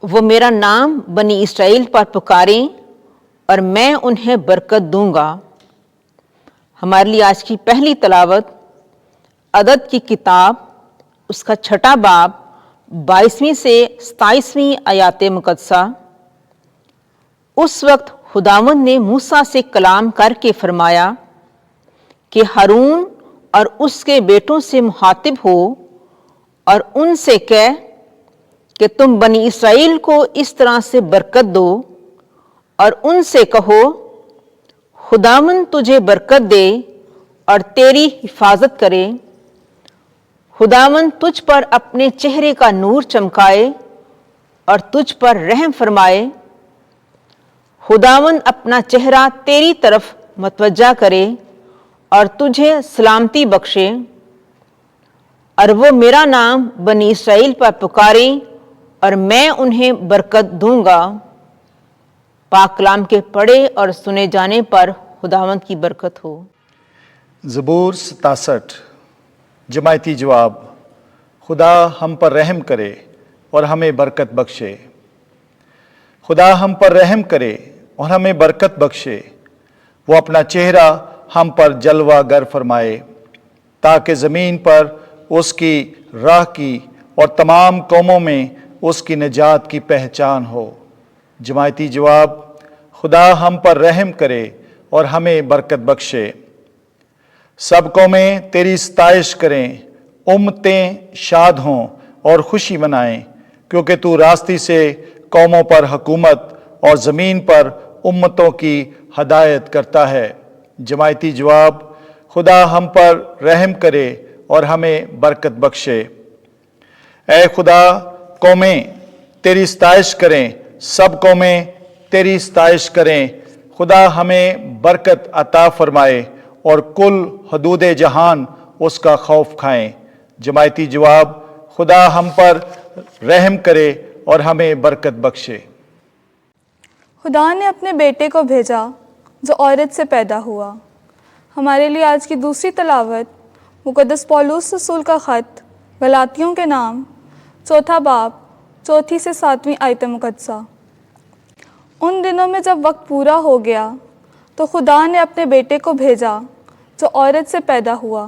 وہ میرا نام بنی اسرائیل پر پکاریں اور میں انہیں برکت دوں گا۔ ہمارے لیے آج کی پہلی تلاوت عدد کی کتاب اس کا 6 باب 22ویں سے 27ویں آیات مقدسہ۔ اس وقت خداوند نے موسیٰ سے کلام کر کے فرمایا کہ ہارون اور اس کے بیٹوں سے مخاطب ہو اور ان سے کہہ کہ تم بنی اسرائیل کو اس طرح سے برکت دو اور ان سے کہو خداوند تجھے برکت دے اور تیری حفاظت کرے، خداوند تجھ پر اپنے چہرے کا نور چمکائے اور تجھ پر رحم فرمائے، خداوند اپنا چہرہ تیری طرف متوجہ کرے اور تجھے سلامتی بخشے، اور وہ میرا نام بنی اسرائیل پر پکاریں اور میں انہیں برکت دوں گا۔ پاک کلام کے پڑھے اور سنے جانے پر خداوند کی برکت ہو۔ زبور 67 جماعتی جواب۔ خدا ہم پر رحم کرے اور ہمیں برکت بخشے۔ خدا ہم پر رحم کرے اور ہمیں برکت بخشے، وہ اپنا چہرہ ہم پر جلوہ گر فرمائے، تاکہ زمین پر اس کی راہ کی اور تمام قوموں میں اس کی نجات کی پہچان ہو۔ جماعتی جواب۔ خدا ہم پر رحم کرے اور ہمیں برکت بخشے۔ سب قومیں تیری ستائش کریں، امتیں شاد ہوں اور خوشی منائیں، کیونکہ تو راستی سے قوموں پر حکومت اور زمین پر امتوں کی ہدایت کرتا ہے۔ جماعتی جواب۔ خدا ہم پر رحم کرے اور ہمیں برکت بخشے۔ اے خدا، قومیں تیری ستائش کریں، سب قومیں تیری ستائش کریں، خدا ہمیں برکت عطا فرمائے اور کل حدود جہان اس کا خوف کھائیں۔ جماعتی جواب۔ خدا ہم پر رحم کرے اور ہمیں برکت بخشے۔ خدا نے اپنے بیٹے کو بھیجا جو عورت سے پیدا ہوا۔ ہمارے لیے آج کی دوسری تلاوت مقدس پولس رسول کا خط غلاطیوں کے نام 4 باب 4 سے 7ویں آیت مقدسہ۔ ان دنوں میں جب وقت پورا ہو گیا تو خدا نے اپنے بیٹے کو بھیجا جو عورت سے پیدا ہوا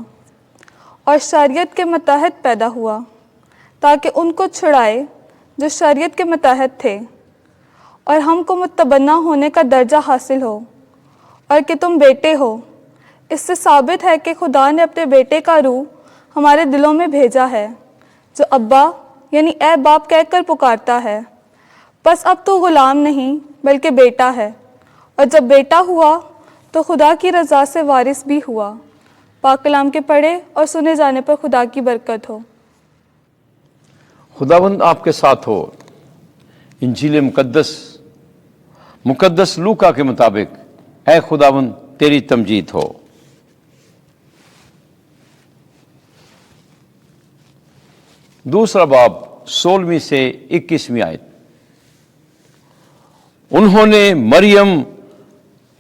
اور شریعت کے متحد پیدا ہوا، تاکہ ان کو چھڑائے جو شریعت کے متحد تھے، اور ہم کو متبنہ ہونے کا درجہ حاصل ہو، اور کہ تم بیٹے ہو۔ اس سے ثابت ہے کہ خدا نے اپنے بیٹے کا روح ہمارے دلوں میں بھیجا ہے، جو ابا یعنی اے باپ کہہ کر پکارتا ہے۔ بس اب تو غلام نہیں بلکہ بیٹا ہے، اور جب بیٹا ہوا تو خدا کی رضا سے وارث بھی ہوا۔ پاک کلام کے پڑھے اور سنے جانے پر خدا کی برکت ہو۔ خداوند آپ کے ساتھ ہو۔ انجیل مقدس لوکا کے مطابق اے خداوند تیری تمجید ہو۔ دوسرا باب 16ویں سے 21ویں آیت۔ انہوں نے مریم،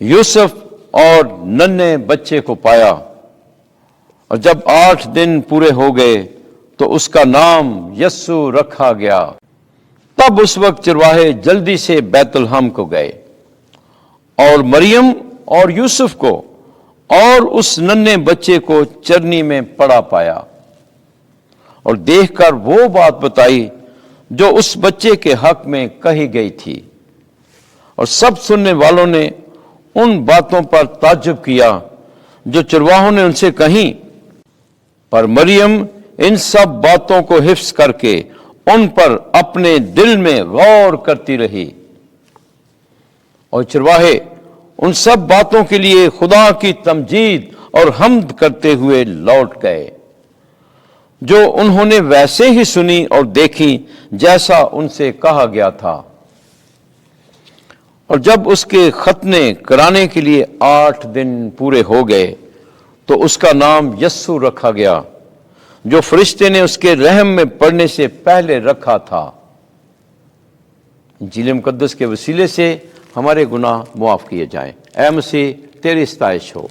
یوسف اور ننھے بچے کو پایا، اور جب 8 دن پورے ہو گئے تو اس کا نام یسوع رکھا گیا۔ تب اس وقت چرواہے جلدی سے بیت الحم کو گئے اور مریم اور یوسف کو اور اس ننھے بچے کو چرنی میں پڑا پایا، اور دیکھ کر وہ بات بتائی جو اس بچے کے حق میں کہی گئی تھی، اور سب سننے والوں نے ان باتوں پر تعجب کیا جو چرواہوں نے ان سے کہیں، پر مریم ان سب باتوں کو حفظ کر کے ان پر اپنے دل میں غور کرتی رہی، اور چرواہے ان سب باتوں کے لیے خدا کی تمجید اور حمد کرتے ہوئے لوٹ گئے، جو انہوں نے ویسے ہی سنی اور دیکھی جیسا ان سے کہا گیا تھا۔ اور جب اس کے ختنے کرانے کے لیے 8 دن پورے ہو گئے تو اس کا نام یسوع رکھا گیا، جو فرشتے نے اس کے رحم میں پڑنے سے پہلے رکھا تھا۔ انجیل مقدس کے وسیلے سے ہمارے گناہ معاف کیے جائیں۔ اے مسیح تیری ستائش ہو۔